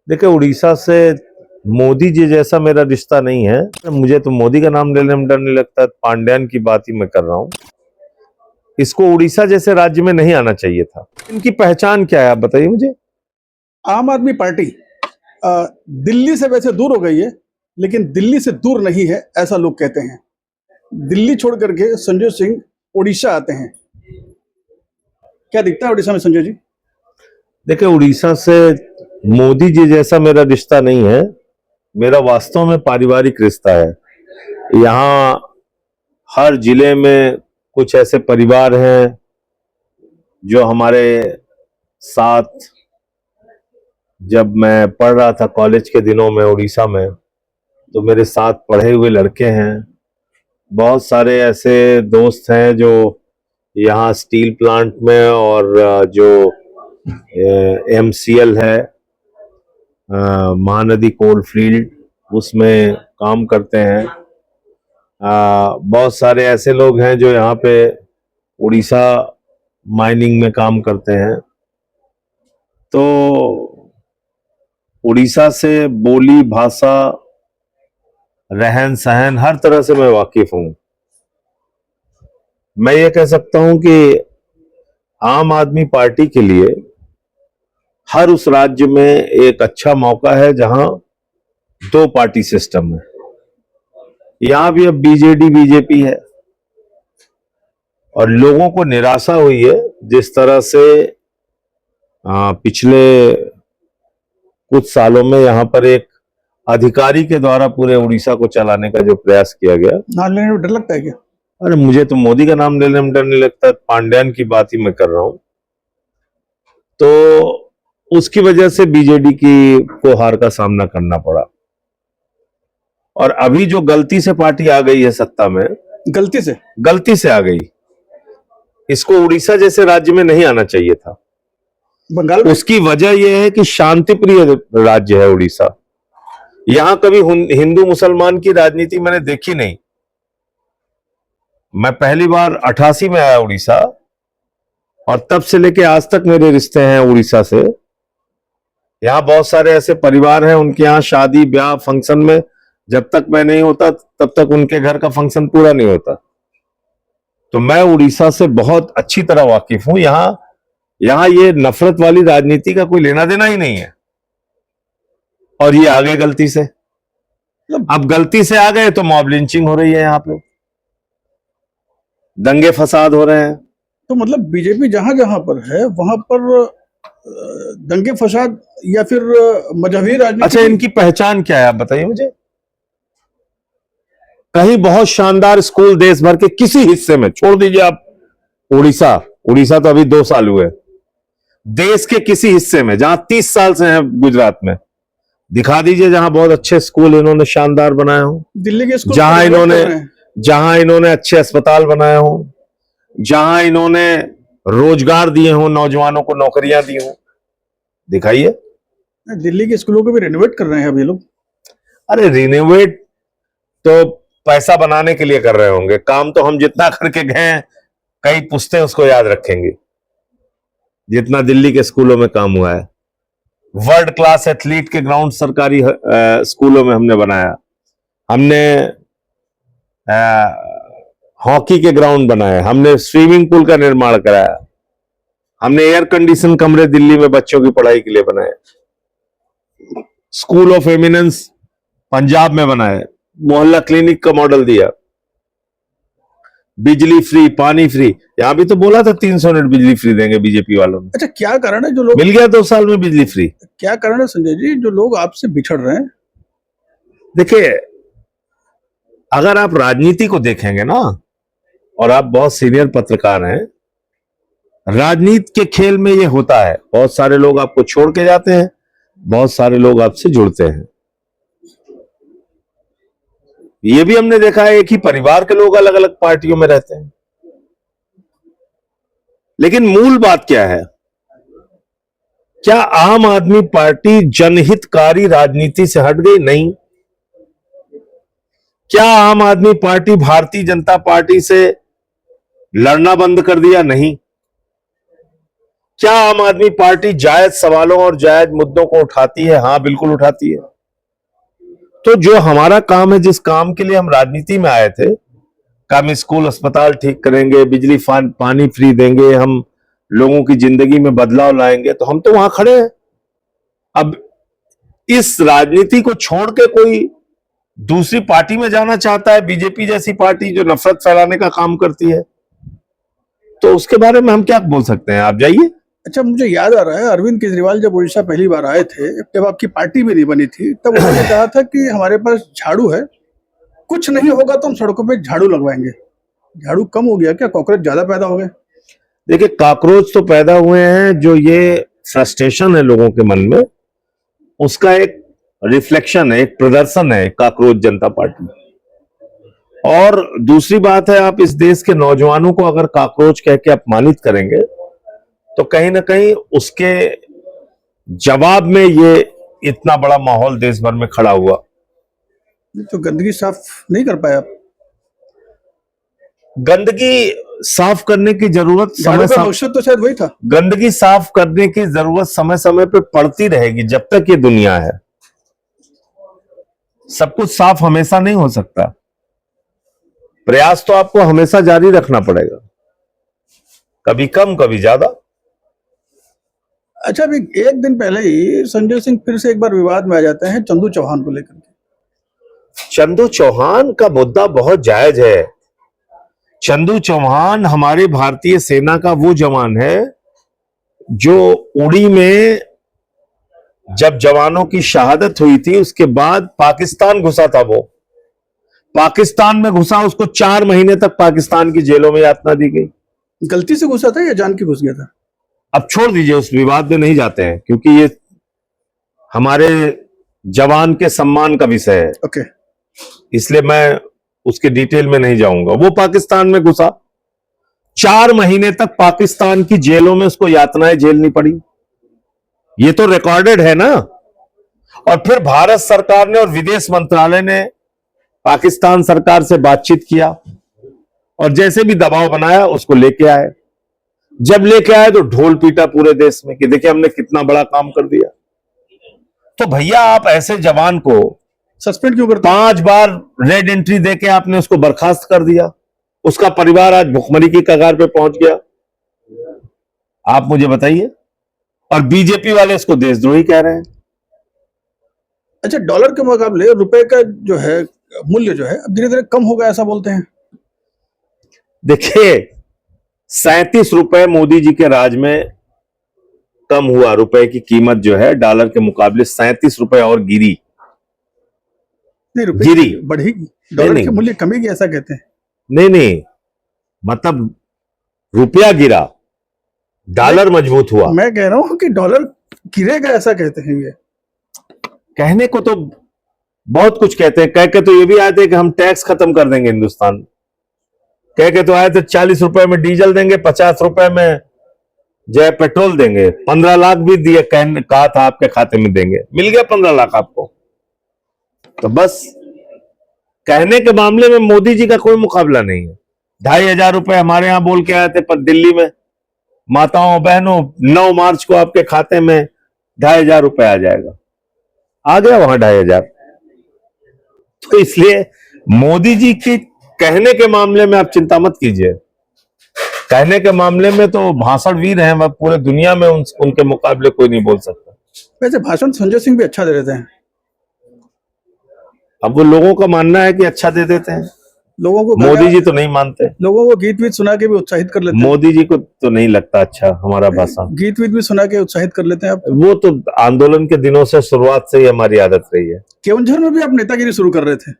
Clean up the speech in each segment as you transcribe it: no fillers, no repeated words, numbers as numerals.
देखिए, उड़ीसा से मोदी जी जैसा मेरा रिश्ता नहीं है। मुझे तो मोदी का नाम लेने में डर नहीं लगता। पांड्यान की बात ही मैं कर रहा हूँ। इसको उड़ीसा जैसे राज्य में नहीं आना चाहिए था। इनकी पहचान क्या है, आप बताइए मुझे। आम आदमी पार्टी दिल्ली से वैसे दूर हो गई है, लेकिन दिल्ली से दूर नहीं है, ऐसा लोग कहते हैं। दिल्ली छोड़ करके संजय सिंह उड़ीसा आते हैं। क्या दिखता है उड़ीसा में संजय जी? देखिए, उड़ीसा से मोदी जी जैसा मेरा रिश्ता नहीं है। मेरा वास्तव में पारिवारिक रिश्ता है। यहाँ हर जिले में कुछ ऐसे परिवार हैं जो हमारे साथ, जब मैं पढ़ रहा था कॉलेज के दिनों में उड़ीसा में, तो मेरे साथ पढ़े हुए लड़के हैं। बहुत सारे ऐसे दोस्त हैं जो यहाँ स्टील प्लांट में और जो MCL है, महानदी कोल फील्ड, उसमें काम करते हैं। बहुत सारे ऐसे लोग हैं जो यहाँ पे उड़ीसा माइनिंग में काम करते हैं। तो उड़ीसा से बोली, भाषा, रहन सहन हर तरह से मैं वाकिफ हूं। मैं ये कह सकता हूं कि आम आदमी पार्टी के लिए हर उस राज्य में एक अच्छा मौका है जहां दो पार्टी सिस्टम है। यहां भी अब BJD BJP है और लोगों को निराशा हुई है जिस तरह से पिछले कुछ सालों में यहां पर एक अधिकारी के द्वारा पूरे उड़ीसा को चलाने का जो प्रयास किया गया। नाम लेने में डर लगता है क्या? अरे, मुझे तो मोदी का नाम लेने में डर नहीं लगता। पांड्यान की बात ही मैं कर रहा हूं। तो उसकी वजह से BJD की को हार का सामना करना पड़ा। और अभी जो गलती से पार्टी आ गई है सत्ता में, गलती से आ गई, इसको उड़ीसा जैसे राज्य में नहीं आना चाहिए था। बंगाल में? उसकी वजह यह है कि शांतिप्रिय राज्य है उड़ीसा। यहां कभी हिंदू मुसलमान की राजनीति मैंने देखी नहीं। मैं पहली बार 88 में आया उड़ीसा और तब से लेके आज तक मेरे रिश्ते हैं उड़ीसा से। यहाँ बहुत सारे ऐसे परिवार हैं, उनके यहाँ शादी ब्याह फंक्शन में जब तक मैं नहीं होता तब तक उनके घर का फंक्शन पूरा नहीं होता। तो मैं उड़ीसा से बहुत अच्छी तरह वाकिफ हूं। यहाँ ये नफरत वाली राजनीति का कोई लेना देना ही नहीं है। और ये आ गए गलती से। अब गलती से आ गए तो मॉब लिंचिंग हो रही है, यहाँ पे दंगे फसाद हो रहे हैं। तो मतलब बीजेपी जहां जहां पर है वहां पर दंगे फसाद या फिर मजहबी राजनीति। अच्छा, इनकी पहचान क्या है, आप बताइए मुझे। कहीं बहुत शानदार स्कूल देश भर के किसी हिस्से में, छोड़ दीजिए आप उड़ीसा तो अभी 2 साल हुए, देश के किसी हिस्से में जहां 30 साल से हैं, गुजरात में दिखा दीजिए जहां बहुत अच्छे स्कूल इन्होंने शानदार बनाए हो। दिल्ली के स्कूल जहां इन्होंने अच्छे अस्पताल बनाए हो, जहां इन्होंने रोजगार दिए हो, नौजवानों को नौकरियां दी हो, दिखाइए। दिल्ली के स्कूलों को भी रिनोवेट कर रहे हैं अभी लोग। अरे, रिनोवेट तो पैसा बनाने के लिए कर रहे होंगे। काम तो हम जितना करके गए हैं, कई पुश्तें उसको याद रखेंगे, जितना दिल्ली के स्कूलों में काम हुआ है। वर्ल्ड क्लास एथलीट के ग्राउंड सरकारी स्कूलों में हमने बनाया। हमने हॉकी के ग्राउंड बनाए, हमने स्विमिंग पूल का निर्माण कराया, हमने एयर कंडीशन कमरे दिल्ली में बच्चों की पढ़ाई के लिए बनाए, स्कूल ऑफ एमिनेंस पंजाब में बनाए, मोहल्ला क्लिनिक का मॉडल दिया, बिजली फ्री, पानी फ्री। यहां भी तो बोला था 300 यूनिट बिजली फ्री देंगे बीजेपी वालों ने। अच्छा, क्या कारण है जो लोग, मिल गया 2 साल में बिजली फ्री। क्या कारण है संजय जी जो लोग आपसे बिछड़ रहे हैं? देखिए, अगर आप राजनीति को देखेंगे ना, और आप बहुत सीनियर पत्रकार हैं, राजनीति के खेल में ये होता है, बहुत सारे लोग आपको छोड़ के जाते हैं, बहुत सारे लोग आपसे जुड़ते हैं। ये भी हमने देखा है, एक ही परिवार के लोग अलग अलग पार्टियों में रहते हैं। लेकिन मूल बात क्या है? क्या आम आदमी पार्टी जनहितकारी राजनीति से हट गई? नहीं। क्या आम आदमी पार्टी भारतीय जनता पार्टी से लड़ना बंद कर दिया? नहीं। क्या आम आदमी पार्टी जायज सवालों और जायज मुद्दों को उठाती है? हाँ, बिल्कुल उठाती है। तो जो हमारा काम है, जिस काम के लिए हम राजनीति में आए थे, कि हम स्कूल अस्पताल ठीक करेंगे, बिजली पानी फ्री देंगे, हम लोगों की जिंदगी में बदलाव लाएंगे, तो हम तो वहां खड़े हैं। अब इस राजनीति को छोड़ के कोई दूसरी पार्टी में जाना चाहता है, बीजेपी जैसी पार्टी जो नफरत फैलाने का काम करती है, तो उसके बारे में हम क्या बोल सकते हैं? आप जाइए। अच्छा, मुझे याद आ रहा है अरविंद केजरीवाल जब उड़ीसा पहली बार आए थे, जब आपकी पार्टी भी नहीं बनी थी, तब उन्होंने कहा था कि हमारे पास झाड़ू है, कुछ नहीं होगा तो हम सड़कों पे झाड़ू लगवाएंगे। झाड़ू कम हो गया क्या? कॉकरोच ज्यादा पैदा हो गए? देखिए, कॉकरोच तो पैदा हुए हैं, जो ये फ्रस्ट्रेशन है लोगों के मन में, उसका एक रिफ्लेक्शन है, एक प्रदर्शन है कॉकरोच जनता पार्टी। और दूसरी बात है, आप इस देश के नौजवानों को अगर कॉकरोच कह के अपमानित करेंगे, तो कहीं ना कहीं उसके जवाब में ये इतना बड़ा माहौल देश भर में खड़ा हुआ। तो गंदगी साफ नहीं कर पाए आप? गंदगी साफ करने की जरूरत झाड़ू का मकसद तो शायद वही था। गंदगी साफ करने की जरूरत समय समय पे पड़ती रहेगी जब तक ये दुनिया है। सब कुछ साफ हमेशा नहीं हो सकता, प्रयास तो आपको हमेशा जारी रखना पड़ेगा, कभी कम कभी ज्यादा। अच्छा, अभी एक दिन पहले ही संजय सिंह फिर से एक बार विवाद में आ जाते हैं चंदू चौहान को लेकर के। चंदू चौहान का मुद्दा बहुत जायज है। चंदू चौहान हमारे भारतीय सेना का वो जवान है जो उड़ी में जब जवानों की शहादत हुई थी, उसके बाद पाकिस्तान घुसा था। वो पाकिस्तान में घुसा, उसको 4 महीने तक पाकिस्तान की जेलों में यातना दी गई। गलती से घुसा था या जान के घुस गया था? अब छोड़ दीजिए, उस विवाद में नहीं जाते हैं, क्योंकि ये हमारे जवान के सम्मान का विषय है। ओके। इसलिए मैं उसके डिटेल में नहीं जाऊंगा। वो पाकिस्तान में घुसा, 4 महीने तक पाकिस्तान की जेलों में उसको यातनाएं झेलनी पड़ी। ये तो रिकॉर्डेड है ना। और फिर भारत सरकार ने और विदेश मंत्रालय ने पाकिस्तान सरकार से बातचीत किया और जैसे भी दबाव बनाया उसको लेके आए। जब लेके आए तो ढोल पीटा पूरे देश में कि देखिए हमने कितना बड़ा काम कर दिया। तो भैया, आप ऐसे जवान को सस्पेंड क्यों करते? 5 बार रेड एंट्री देके आपने उसको बर्खास्त कर दिया। उसका परिवार आज भुखमरी की कगार पे पहुंच गया। आप मुझे बताइए। और बीजेपी वाले इसको देशद्रोही कह रहे हैं। अच्छा, डॉलर के मुकाबले रुपए का जो है मूल्य जो है अब धीरे धीरे कम होगा, ऐसा बोलते हैं। देखिए, 37 रुपए मोदी जी के राज में कम हुआ। रुपए की कीमत जो है डॉलर के मुकाबले 37 रुपए और गिरी। नहीं, रुपए गिरी बढ़ेगी, डॉलर के मूल्य कमेगी ऐसा कहते हैं। नहीं, मतलब रुपया गिरा, डॉलर मजबूत हुआ। मैं कह रहा हूं कि डॉलर गिरेगा ऐसा कहते हैं। ये कहने को तो बहुत कुछ कहते हैं। कह के तो ये भी आए थे कि हम टैक्स खत्म कर देंगे हिंदुस्तान। कह के तो आए थे 40 रुपए में डीजल देंगे, 50 रुपए में जो है पेट्रोल देंगे। 15 लाख भी दिए, कहा था आपके खाते में देंगे, मिल गया 15 लाख आपको। तो बस कहने के मामले में मोदी जी का कोई मुकाबला नहीं है। 2,500 रुपए हमारे यहां बोल के आए थे, पर दिल्ली में माताओं बहनों 9 मार्च को आपके खाते में 2,500 रुपए आ जाएगा। आ गया वहां 2,500। तो इसलिए मोदी जी की कहने के मामले में आप चिंता मत कीजिए। कहने के मामले में तो भाषण वीर हैं, वह पूरे दुनिया में उनके मुकाबले कोई नहीं बोल सकता। वैसे भाषण संजय सिंह भी अच्छा दे देते हैं। अब वो लोगों का मानना है कि अच्छा दे देते हैं। लोगों को मोदी जी तो नहीं मानते। लोगों को गीत वीत सुना के भी उत्साहित कर लेते हैं। मोदी जी को तो नहीं लगता अच्छा हमारा भाषण। गीत वीत भी सुना के उत्साहित कर लेते हैं आप। वो तो आंदोलन के दिनों से शुरुआत से ही हमारी आदत रही है। केवंझर में भी आप नेतागिरी शुरू कर रहे थे।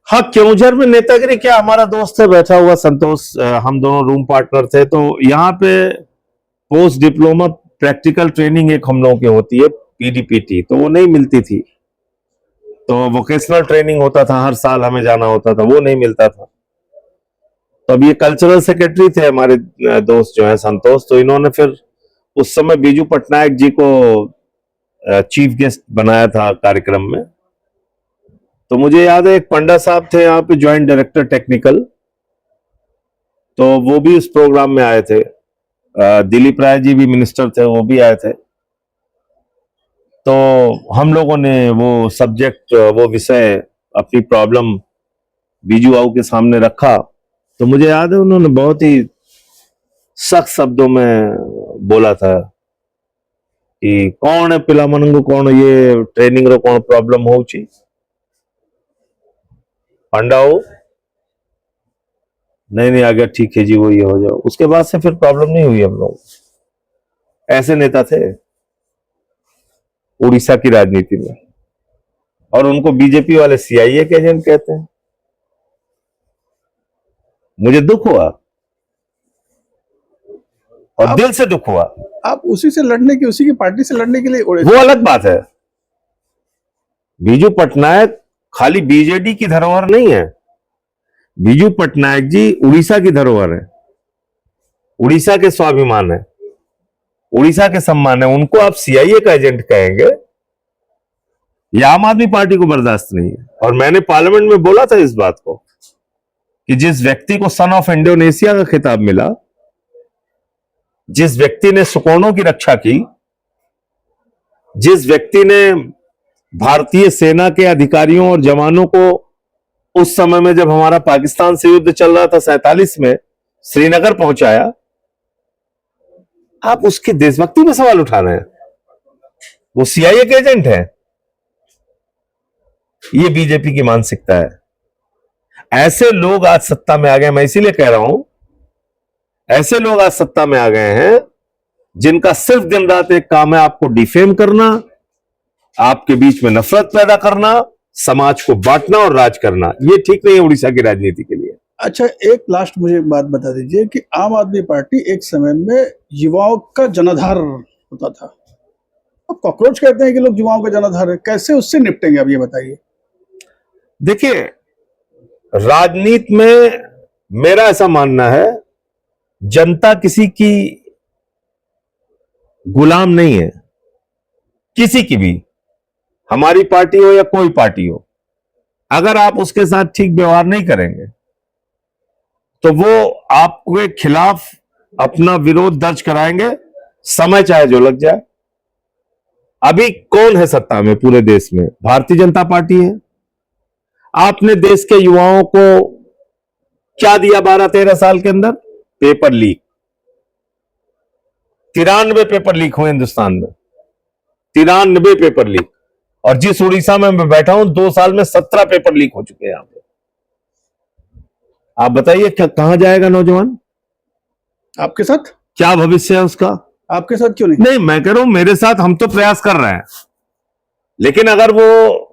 हाँ, केवंझर में नेतागिरी क्या, हमारा दोस्त है बैठा हुआ संतोष, हम दोनों रूम पार्टनर थे। तो यहाँ पे पोस्ट डिप्लोमा प्रैक्टिकल ट्रेनिंग एक हम लोगों की होती है, पीडीपीटी, तो वो नहीं मिलती थी। तो वोकेशनल ट्रेनिंग होता था, हर साल हमें जाना होता था, वो नहीं मिलता था। तो अब ये कल्चरल सेक्रेटरी थे हमारे दोस्त जो है संतोष, तो इन्होंने फिर उस समय बीजू पटनायक जी को चीफ गेस्ट बनाया था कार्यक्रम में। तो मुझे याद है एक पंडा साहब थे यहाँ पे, ज्वाइंट डायरेक्टर टेक्निकल, तो वो भी उस प्रोग्राम में आए थे। दिलीप राय जी भी मिनिस्टर थे, वो भी आए थे। तो हम लोगों ने वो सब्जेक्ट, वो विषय, अपनी प्रॉब्लम बीजू बाबू के सामने रखा। तो मुझे याद है उन्होंने बहुत ही सख्त शब्दों में बोला था कि कौन है पिलामनंगु, कौन ये ट्रेनिंग रो कौन प्रॉब्लम होची पंडा हो, नहीं नहीं आ गया, ठीक है जी, वो ये हो जाओ। उसके बाद से फिर प्रॉब्लम नहीं हुई हम लोग। ऐसे नेता थे उड़ीसा की राजनीति में, और उनको बीजेपी वाले सीआईए के एजेंट कहते हैं। मुझे दुख हुआ, और आप दिल से दुख हुआ। आप उसी से लड़ने की, उसी की पार्टी से लड़ने के लिए उड़े वो अलग बात है। बीजू पटनायक खाली बीजेडी की धरोहर नहीं है। बीजू पटनायक जी उड़ीसा की धरोहर है, उड़ीसा के स्वाभिमान है, उड़ीसा के सम्मान है। उनको आप सीआईए का एजेंट कहेंगे, यह आम आदमी पार्टी को बर्दाश्त नहीं है। और मैंने पार्लियामेंट में बोला था इस बात को कि जिस व्यक्ति को सन ऑफ इंडोनेशिया का खिताब मिला, जिस व्यक्ति ने सुकोनों की रक्षा की, जिस व्यक्ति ने भारतीय सेना के अधिकारियों और जवानों को उस समय में जब हमारा पाकिस्तान से युद्ध चल रहा था 47 में श्रीनगर पहुंचाया, आप उसकी देशभक्ति में सवाल उठा रहे हैं। वो सीआईए के एजेंट है। ये बीजेपी की मानसिकता है। ऐसे लोग आज सत्ता में आ गए। मैं इसीलिए कह रहा हूं, ऐसे लोग आज सत्ता में आ गए हैं जिनका सिर्फ दिन रात एक काम है, आपको डिफेम करना, आपके बीच में नफरत पैदा करना, समाज को बांटना और राज करना। ये ठीक नहीं है उड़ीसा की राजनीति के लिए। अच्छा, एक लास्ट मुझे एक बात बता दीजिए कि आम आदमी पार्टी एक समय में युवाओं का जनाधार होता था। अब कॉकरोच कहते हैं कि लोग युवाओं का जनाधार है, कैसे उससे निपटेंगे आप ये बताइए। देखिए, राजनीति में मेरा ऐसा मानना है, जनता किसी की गुलाम नहीं है, किसी की भी, हमारी पार्टी हो या कोई पार्टी हो। अगर आप उसके साथ ठीक व्यवहार नहीं करेंगे तो वो आपके खिलाफ अपना विरोध दर्ज कराएंगे, समय चाहे जो लग जाए। अभी कौन है सत्ता में पूरे देश में? भारतीय जनता पार्टी है। आपने देश के युवाओं को क्या दिया 12-13 साल के अंदर? Paper leak. 93 पेपर लीक हुए हिंदुस्तान में, 93 पेपर लीक। और जिस उड़ीसा में मैं बैठा हूं, 2 साल में 17 पेपर लीक हो चुके हैं यहां पे। आप बताइए कहां जाएगा नौजवान? आपके साथ क्या भविष्य है उसका? आपके साथ क्यों नहीं? नहीं, मैं कह रहा हूं मेरे साथ, हम तो प्रयास कर रहे हैं, लेकिन अगर वो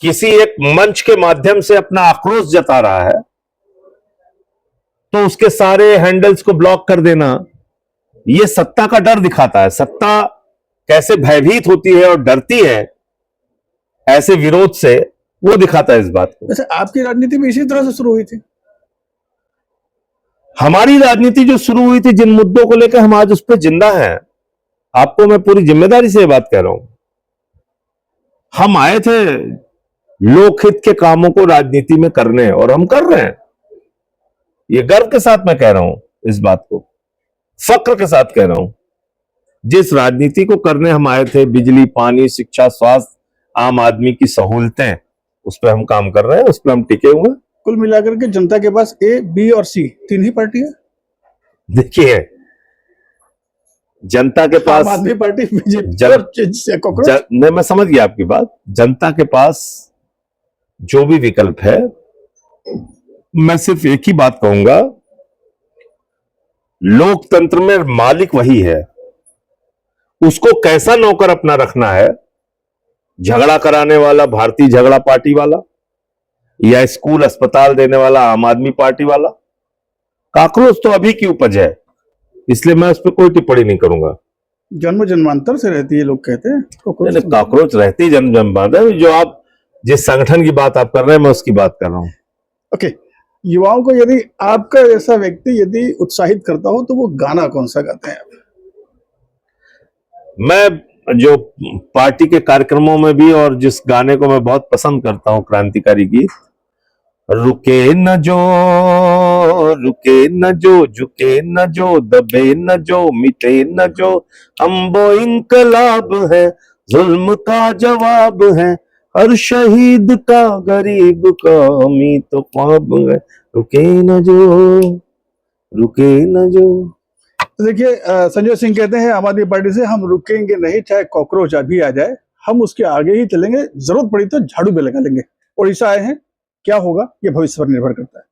किसी एक मंच के माध्यम से अपना आक्रोश जता रहा है तो उसके सारे हैंडल्स को ब्लॉक कर देना, यह सत्ता का डर दिखाता है। सत्ता कैसे भयभीत होती है और डरती है ऐसे विरोध से, वो दिखाता है इस बात को। वैसे आपकी राजनीति भी इसी तरह से शुरू हुई थी। हमारी राजनीति जो शुरू हुई थी, जिन मुद्दों को लेकर हम आज उस पर जिंदा हैं, आपको मैं पूरी जिम्मेदारी से ये बात कह रहा हूं। हम आए थे लोकहित के कामों को राजनीति में करने, और हम कर रहे हैं। ये गर्व के साथ मैं कह रहा हूं, इस बात को फक्र के साथ कह रहा हूं। जिस राजनीति को करने हम आए थे, बिजली, पानी, शिक्षा, स्वास्थ्य, आम आदमी की सहूलतें, उस पर हम काम कर रहे हैं, उस पर हम टिके हुए। कुल मिलाकर के जनता के पास ए, बी और सी 3 ही पार्टी है। देखिए, जनता के पास आम आदमी पार्टी, बीजेपी और कांग्रेस। नहीं, मैं समझ गया आपकी बात। जनता के पास जो भी विकल्प है, मैं सिर्फ एक ही बात कहूंगा, लोकतंत्र में मालिक वही है। उसको कैसा नौकर अपना रखना है, झगड़ा कराने वाला भारतीय झगड़ा पार्टी वाला, या स्कूल अस्पताल देने वाला आम आदमी पार्टी वाला, काकरोच तो अभी की उपज है, इसलिए मैं उस पर कोई टिप्पणी नहीं करूंगा। जन्म जन्मांतर से रहती है, लोग कहते हैं। काकरोच रहती जन्म जन्मांतर। जो आप जिस संगठन की बात आप कर रहे हैं, मैं उसकी बात कर रहा हूं। ओके, युवाओं को यदि आपका जैसा व्यक्ति यदि उत्साहित करता हो तो वो गाना कौन सा गाते हैं आप? मैं जो पार्टी के कार्यक्रमों में भी, और जिस गाने को मैं बहुत पसंद करता हूं, क्रांतिकारी गीत, रुके न जो, रुके न जो, झुके न जो, दबे न जो, मिटे न जो, हम वो इंकलाब है, जुल्म का जवाब है, हर शहीद का गरीब का अमी तो ख्वाब है, रुके न जो, रुके न जो। तो देखिए संजय सिंह कहते हैं आम आदमी पार्टी से हम रुकेंगे नहीं, चाहे कॉकरोच अभी आ जाए, हम उसके आगे ही चलेंगे, जरूरत पड़ी तो झाड़ू भी लगा लेंगे। उड़ीसा आए हैं, क्या होगा ये भविष्य पर निर्भर करता है।